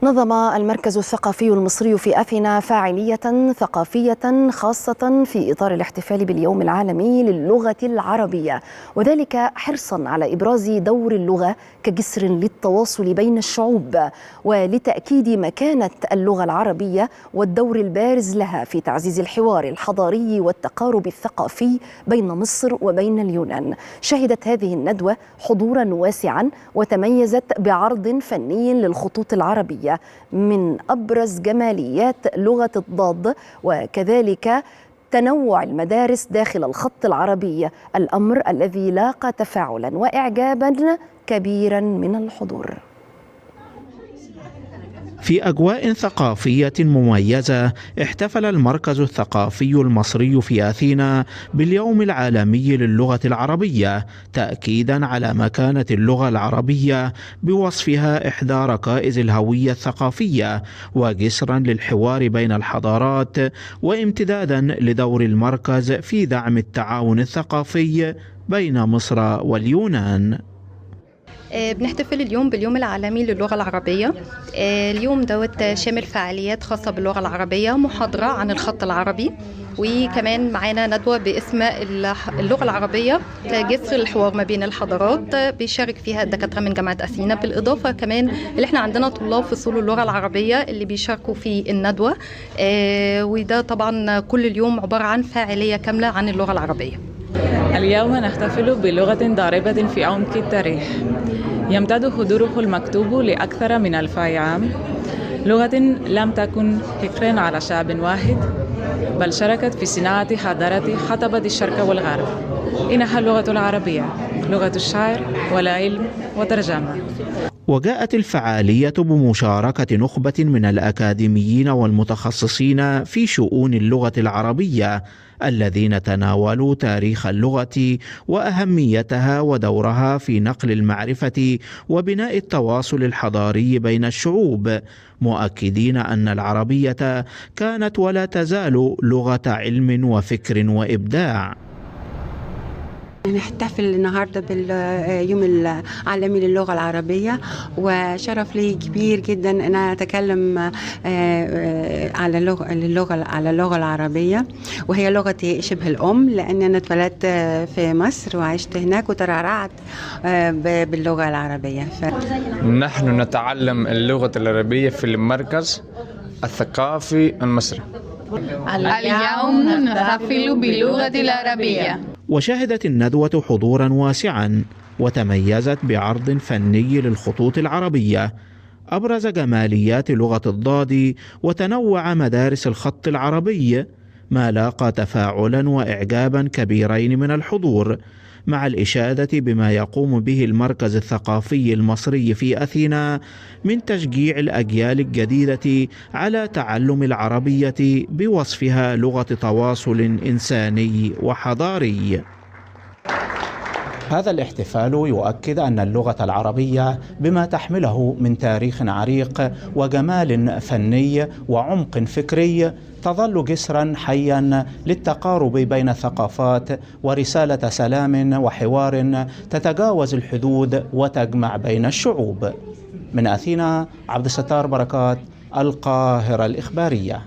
نظم المركز الثقافي المصري في أثينا فاعلية ثقافية خاصة في إطار الاحتفال باليوم العالمي للغة العربية، وذلك حرصا على إبراز دور اللغة كجسر للتواصل بين الشعوب، ولتأكيد مكانة اللغة العربية والدور البارز لها في تعزيز الحوار الحضاري والتقارب الثقافي بين مصر وبين اليونان. شهدت هذه الندوة حضورا واسعا وتميزت بعرض فني للخطوط العربية من أبرز جماليات لغة الضاد، وكذلك تنوع المدارس داخل الخط العربي، الأمر الذي لاقى تفاعلا وإعجابا كبيرا من الحضور. في أجواء ثقافية مميزة، احتفل المركز الثقافي المصري في أثينا باليوم العالمي للغة العربية، تأكيدا على مكانة اللغة العربية بوصفها إحدى ركائز الهوية الثقافية وجسرا للحوار بين الحضارات، وامتدادا لدور المركز في دعم التعاون الثقافي بين مصر واليونان. بنحتفل اليوم باليوم العالمي للغة العربية. اليوم دوت شامل فعاليات خاصة باللغة العربية، محاضرة عن الخط العربي، وكمان معانا ندوة باسم اللغة العربية كجسر الحوار ما بين الحضارات، بيشارك فيها الدكاترة من جامعة أثينا، بالإضافة كمان اللي احنا عندنا طلاب فصول اللغة العربية اللي بيشاركوا في الندوة. وده طبعا كل اليوم عبارة عن فاعلية كاملة عن اللغة العربية. اليوم نحتفل بلغة ضاربة في عمق التاريخ، يمتد حضوره المكتوب لأكثر من 1000 عام. لغة لم تكن حكرا على شعب واحد، بل شاركت في صناعة حضارة خطبت الشرق والغرب. إنها اللغة العربية، لغة الشعر والعلم وترجمة. وجاءت الفعالية بمشاركة نخبة من الأكاديميين والمتخصصين في شؤون اللغة العربية، الذين تناولوا تاريخ اللغة وأهميتها ودورها في نقل المعرفة وبناء التواصل الحضاري بين الشعوب، مؤكدين أن العربية كانت ولا تزال لغة علم وفكر وإبداع. نحتفل النهارده باليوم العالمي للغه العربيه، وشرف لي كبير جدا ان انا اتكلم على اللغه العربيه، وهي لغتي شبه الام، لان انا اتولدت في مصر وعشت هناك وترعرعت باللغه العربيه. نحن نتعلم اللغه العربيه في المركز الثقافي المصري. اليوم نحتفل باللغة العربية. وشهدت الندوة حضورا واسعا وتميزت بعرض فني للخطوط العربية أبرز جماليات لغة الضاد وتنوع مدارس الخط العربي، ما لاقى تفاعلا وإعجابا كبيرين من الحضور، مع الإشادة بما يقوم به المركز الثقافي المصري في أثينا من تشجيع الأجيال الجديدة على تعلم العربية بوصفها لغة تواصل إنساني وحضاري. هذا الاحتفال يؤكد أن اللغة العربية بما تحمله من تاريخ عريق وجمال فني وعمق فكري تظل جسرا حيا للتقارب بين الثقافات ورسالة سلام وحوار تتجاوز الحدود وتجمع بين الشعوب. من أثينا، عبد الستار بركات، القاهرة الإخبارية.